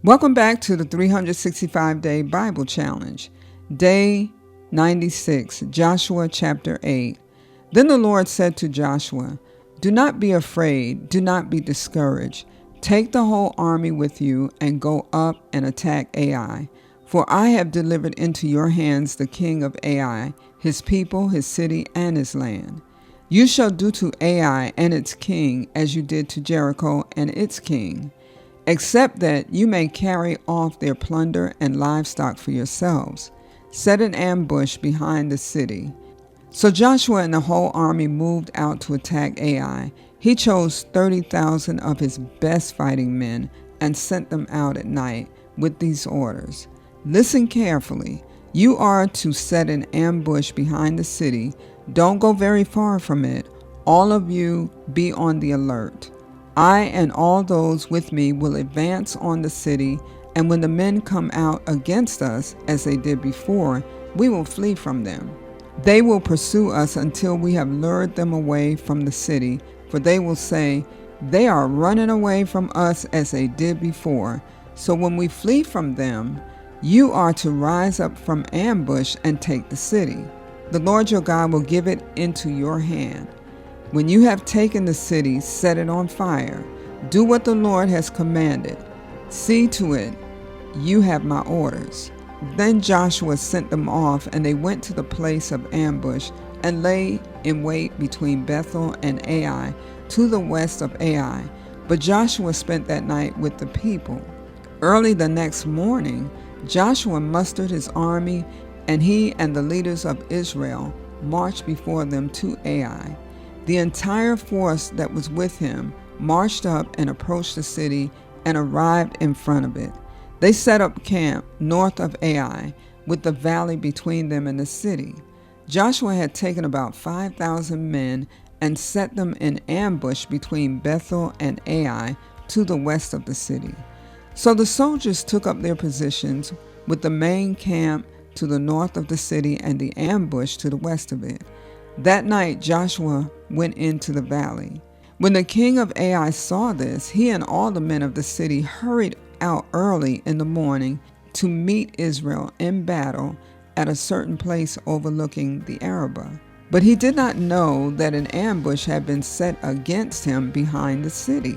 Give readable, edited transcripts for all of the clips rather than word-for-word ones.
Welcome back to the 365-Day Bible Challenge. Day 96, Joshua chapter 8. Then the Lord said to Joshua, "Do not be afraid, do not be discouraged. Take the whole army with you and go up and attack Ai. For I have delivered into your hands the king of Ai, his people, his city, and his land. You shall do to Ai and its king as you did to Jericho and its king, except that you may carry off their plunder and livestock for yourselves. Set an ambush behind the city." So Joshua and the whole army moved out to attack Ai. He chose 30,000 of his best fighting men and sent them out at night with these orders. "Listen carefully. You are to set an ambush behind the city. Don't go very far from it. All of you be on the alert. I and all those with me will advance on the city, and when the men come out against us, as they did before, we will flee from them. They will pursue us until we have lured them away from the city, for they will say, 'They are running away from us as they did before.' So when we flee from them, you are to rise up from ambush and take the city. The Lord your God will give it into your hand. When you have taken the city, set it on fire. Do what the Lord has commanded. See to it you have my orders." Then Joshua sent them off, and they went to the place of ambush and lay in wait between Bethel and Ai, to the west of Ai. But Joshua spent that night with the people. Early the next morning, Joshua mustered his army, and he and the leaders of Israel marched before them to Ai. The entire force that was with him marched up and approached the city and arrived in front of it. They set up camp north of Ai, with the valley between them and the city. Joshua had taken about 5,000 men and set them in ambush between Bethel and Ai to the west of the city. So the soldiers took up their positions with the main camp to the north of the city and the ambush to the west of it. That night Joshua went into the valley. When the king of Ai saw this, he and all the men of the city hurried out early in the morning to meet Israel in battle at a certain place overlooking the Arabah. But he did not know that an ambush had been set against him behind the city.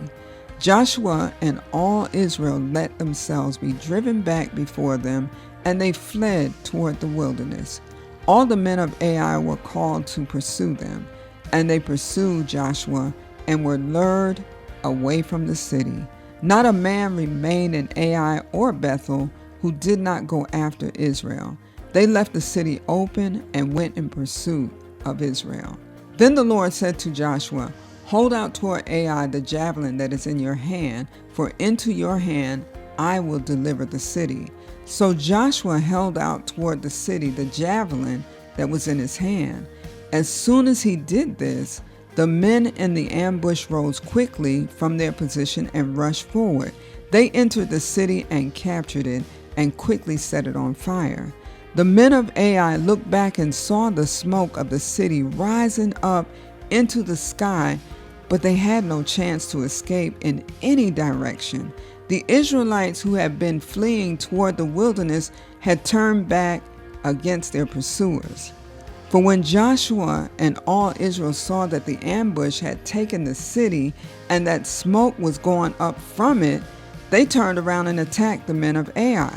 Joshua and all Israel let themselves be driven back before them, and they fled toward the wilderness. All the men of Ai were called to pursue them, and they pursued Joshua and were lured away from the city. Not a man remained in Ai or Bethel who did not go after Israel. They left the city open and went in pursuit of Israel. Then the Lord said to Joshua, "Hold out toward Ai the javelin that is in your hand, for into your hand I will deliver the city." So Joshua held out toward the city the javelin that was in his hand. As soon as he did this, the men in the ambush rose quickly from their position and rushed forward. They entered the city and captured it and quickly set it on fire. The men of Ai looked back and saw the smoke of the city rising up into the sky, but they had no chance to escape in any direction. The Israelites who had been fleeing toward the wilderness had turned back against their pursuers. For when Joshua and all Israel saw that the ambush had taken the city and that smoke was going up from it, they turned around and attacked the men of Ai.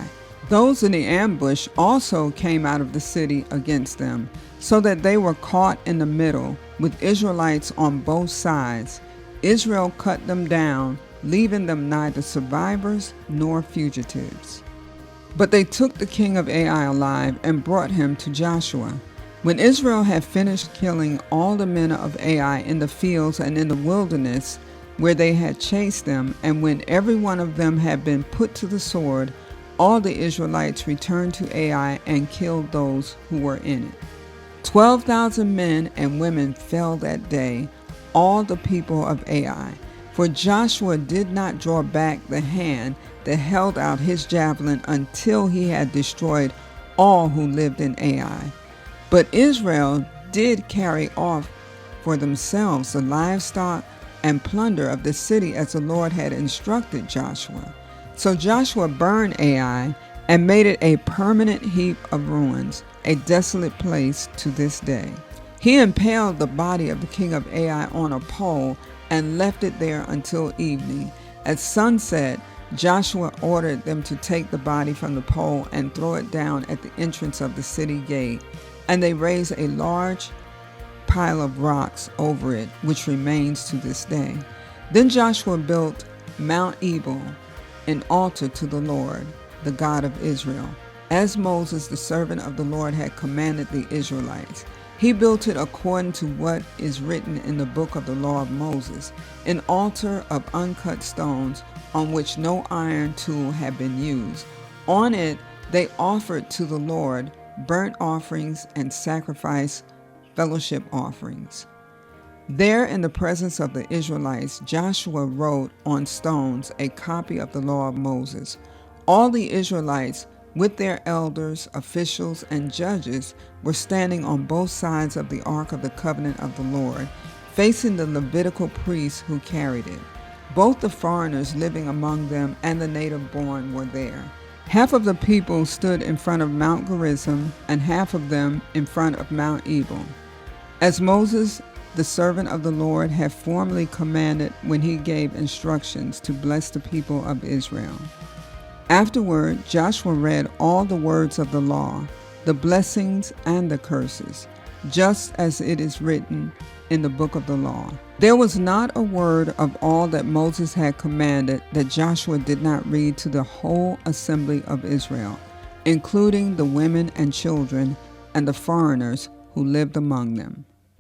Those in the ambush also came out of the city against them, so that they were caught in the middle, with Israelites on both sides. Israel cut them down, leaving them neither survivors nor fugitives. But they took the king of Ai alive and brought him to Joshua. When Israel had finished killing all the men of Ai in the fields and in the wilderness where they had chased them, and when every one of them had been put to the sword, all the Israelites returned to Ai and killed those who were in it. 12,000 men and women fell that day, all the people of Ai. For Joshua did not draw back the hand that held out his javelin until he had destroyed all who lived in Ai. But Israel did carry off for themselves the livestock and plunder of the city as the Lord had instructed Joshua. So Joshua burned Ai and made it a permanent heap of ruins, a desolate place to this day. He impaled the body of the king of Ai on a pole and left it there until evening. At sunset, Joshua ordered them to take the body from the pole and throw it down at the entrance of the city gate, and they raised a large pile of rocks over it, which remains to this day. Then Joshua built Mount Ebal, an altar to the Lord, the God of Israel, as Moses, the servant of the Lord, had commanded the Israelites. He built it according to what is written in the book of the law of Moses, an altar of uncut stones on which no iron tool had been used. On it they offered to the Lord burnt offerings and sacrificed fellowship offerings. There, in the presence of the Israelites, Joshua wrote on stones a copy of the law of Moses. All the Israelites, with their elders, officials, and judges, were standing on both sides of the Ark of the Covenant of the Lord, facing the Levitical priests who carried it. Both the foreigners living among them and the native-born were there. Half of the people stood in front of Mount Gerizim, and half of them in front of Mount Ebal, as Moses, the servant of the Lord, had formerly commanded when he gave instructions to bless the people of Israel. Afterward, Joshua read all the words of the law, the blessings and the curses, just as it is written in the book of the law. There was not a word of all that Moses had commanded that Joshua did not read to the whole assembly of Israel, including the women and children and the foreigners who lived among them.